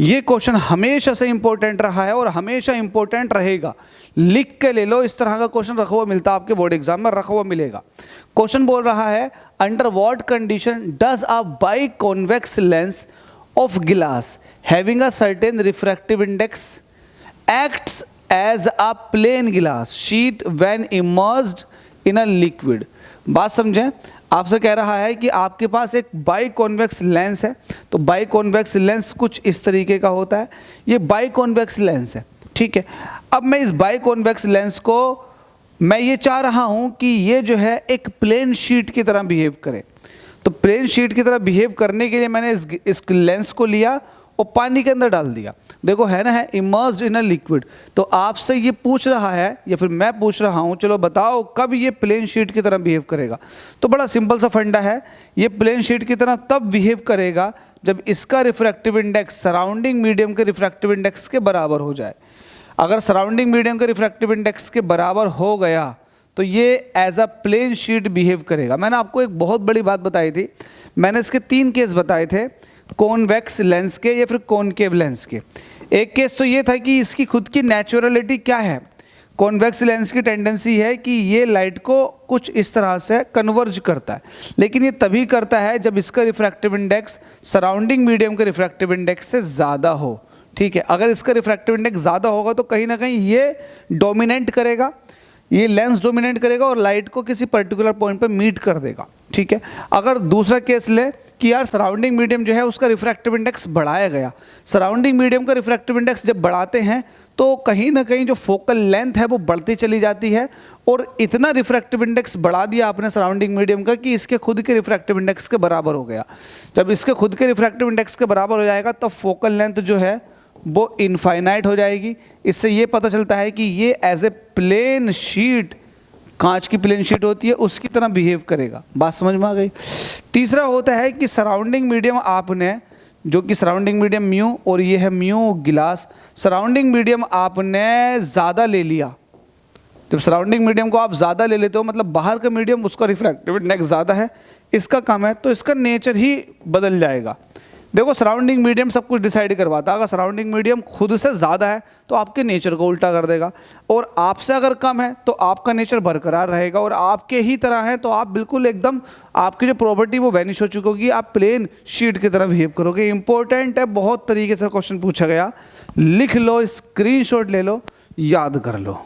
ये क्वेश्चन हमेशा से इंपॉर्टेंट रहा है और हमेशा इंपॉर्टेंट रहेगा। लिख के ले लो, इस तरह का क्वेश्चन रखा हुआ मिलता है आपके बोर्ड एग्जाम में, रखा हुआ मिलेगा। क्वेश्चन बोल रहा है under what condition does a biconvex lens of glass having a certain refractive index acts as a plane glass sheet when immersed in a liquid. बात समझें, आपसे कह रहा है कि आपके पास एक बाई कॉन्वेक्स लेंस है। तो बाई कॉन्वेक्स लेंस कुछ इस तरीके का होता है, ये बाई कॉन्वेक्स लेंस है, ठीक है। अब मैं इस बाई कॉन्वेक्स लेंस को मैं ये चाह रहा हूँ कि ये जो है एक प्लेन शीट की तरह बिहेव करे। तो प्लेन शीट की तरह बिहेव करने के लिए मैंने इस लेंस को लिया और पानी के अंदर डाल दिया। देखो है ना, है इमर्स्ड इन अ लिक्विड। तो आपसे ये पूछ रहा है या फिर मैं पूछ रहा हूँ, चलो बताओ कब ये प्लेन शीट की तरह बिहेव करेगा। तो बड़ा सिंपल सा फंडा है, ये प्लेन शीट की तरह तब बिहेव करेगा जब इसका रिफ्रैक्टिव इंडेक्स सराउंडिंग मीडियम के रिफ्रैक्टिव इंडेक्स के बराबर हो जाए। अगर सराउंडिंग मीडियम के रिफ्रैक्टिव इंडेक्स के बराबर हो गया तो ये as a plane sheet behave करेगा। मैंने आपको एक बहुत बड़ी बात बताई थी, मैंने इसके 3 केस बताए थे, कॉन्वेक्स लेंस के या फिर कॉनकेव लेंस के। एक केस तो ये था कि इसकी खुद की नेचुरलिटी क्या है। कॉन्वेक्स लेंस की टेंडेंसी है कि ये लाइट को कुछ इस तरह से कन्वर्ज करता है, लेकिन ये तभी करता है जब इसका रिफ्रैक्टिव इंडेक्स सराउंडिंग मीडियम के रिफ्रैक्टिव इंडेक्स से ज़्यादा हो, ठीक है। अगर इसका रिफ्रैक्टिव इंडेक्स ज़्यादा होगा तो कहीं ना कहीं ये डोमिनेट करेगा, ये लेंस डोमिनेट करेगा और लाइट को किसी पर्टिकुलर पॉइंट पे मीट कर देगा, ठीक है। अगर दूसरा केस ले कि यार सराउंडिंग मीडियम जो है उसका रिफ्रैक्टिव इंडेक्स बढ़ाया गया, सराउंडिंग मीडियम का रिफ्रैक्टिव इंडेक्स जब बढ़ाते हैं तो कहीं ना कहीं जो फोकल लेंथ है वो बढ़ती चली जाती है, और इतना रिफ्रैक्टिव इंडेक्स बढ़ा दिया आपने सराउंडिंग मीडियम का कि इसके खुद के रिफ्रैक्टिव इंडेक्स के बराबर हो गया। जब इसके खुद के रिफ्रैक्टिव इंडेक्स के बराबर हो जाएगा तब फोकल लेंथ जो है वो इनफाइनाइट हो जाएगी। इससे ये पता चलता है कि ये एज ए प्लेन शीट, कांच की प्लेन शीट होती है उसकी तरह बिहेव करेगा। बात समझ में आ गई। तीसरा होता है कि सराउंडिंग मीडियम आपने, जो कि सराउंडिंग मीडियम म्यू और ये है म्यू गिलास, सराउंडिंग मीडियम आपने ज़्यादा ले लिया। जब सराउंडिंग मीडियम को आप ज़्यादा ले लेते हो, मतलब बाहर का मीडियम उसका रिफ्रैक्टिव इंडेक्स ज़्यादा है, इसका कम है, तो इसका नेचर ही बदल जाएगा। देखो सराउंडिंग मीडियम सब कुछ डिसाइड करवाता है। अगर सराउंडिंग मीडियम खुद से ज़्यादा है तो आपके नेचर को उल्टा कर देगा, और आपसे अगर कम है तो आपका नेचर बरकरार रहेगा, और आपके ही तरह है तो आप बिल्कुल एकदम, आपकी जो प्रॉपर्टी वो वैनिश हो चुकी होगी, आप प्लेन शीट की तरह बिहेव करोगे। इंपॉर्टेंट है, बहुत तरीके से क्वेश्चन पूछा गया, लिख लो, स्क्रीनशॉट ले लो, याद कर लो।